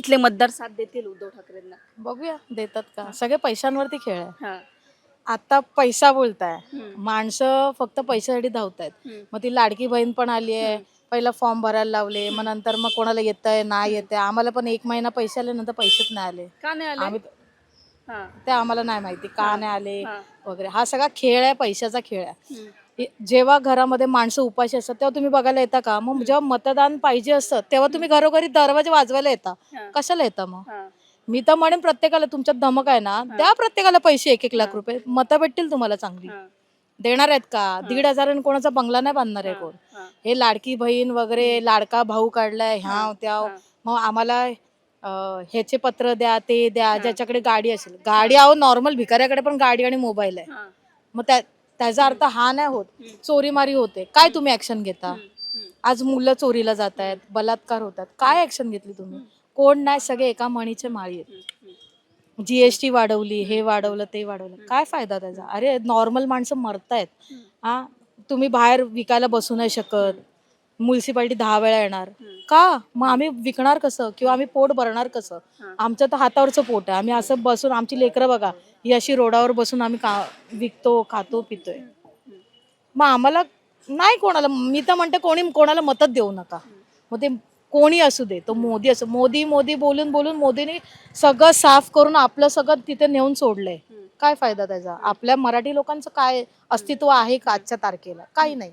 इथले मतदार साथ देतील उद्धव ठाकरेंना? बघूया देतात का. सगळे पैशांवरती खेळ आहे. हा. आता पैसा बोलताय, हम्म. माणसं फक्त पैशासाठी धावतायत. हम्म. मग ती लाडकी बहीण पण आली आहे, पहिला फॉर्म भरायला लावले, मग नंतर मग कोणाला येतंय नाही येतंय. आम्हाला पण 1 महिना पैसे आले, नंतर पैसेच नाही आले. का नाही आले? आम्ही हा. ते आम्हाला नाही माहिती का नाही आले हा. वगैरे. हा सगळा खेळ आहे, पैशाचा खेळ आहे. हम्म. जेव्हा घरामध्ये माणसं उपाशी असतात तेव्हा तुम्ही बघायला येता का? मग जेव्हा मतदान पाहिजे असतं तेव्हा तुम्ही घरोघरी दरवाजे वाजवायला येता. हा. कशाला येता मग? हा. मी तर म्हणेन प्रत्येकाला तुमच्यात धमक आहे ना, द्या प्रत्येकाला पैसे 1-1 लाख रुपये. मतं भेटतील तुम्हाला चांगली. हा. देणार आहेत का? 1,500 कोणाचा बंगला नाही बांधणार आहे कोण. हा. हे लाडकी बहीण वगैरे लाडका भाऊ काढलाय ह्या त्या. मग आम्हाला ह्याचे पत्र द्या, ते द्या, ज्याच्याकडे गाडी असेल. गाडी आहो नॉर्मल भिकाऱ्याकडे पण गाडी आणि मोबाईल आहे. हा. मग त्याचा अर्थ हा नाही होत. चोरीमारी होते, काय तुम्ही ऍक्शन घेता? आज मुलं चोरीला जात आहेत, बलात्कार होतात, काय ऍक्शन घेतली तुम्ही? कोण नाही, सगळे एका मणीचे माळी आहेत. जीएसटी वाढवली, हे वाढवलं, ते वाढवलं, काय फायदा त्याचा? अरे नॉर्मल माणसं मरतायत. हा, तुम्ही बाहेर विकायला बसू नाही शकत. म्युन्सिपाल्टी 10 वेळा येणार का? मग आम्ही विकणार कसं किंवा आम्ही पोट भरणार कसं? आमचं तर हातावरचं पोट आहे. आम्ही असं बसून, आमची लेकरं बघा ही अशी रोडावर बसून आम्ही विकतो, खातो, पितोय. मग आम्हाला नाही कोणाला, मी तर म्हणते कोणी कोणाला मतच देऊ नका. मग ते कोणी असू दे, तो मोदी असो. मोदी मोदी बोलून बोलून मोदीने सगळं साफ करून आपलं सगळं तिथे नेऊन सोडलंय. काय फायदा त्याचा? आपल्या मराठी लोकांचं काय अस्तित्व आहे का आजच्या तारखेला? काही नाही.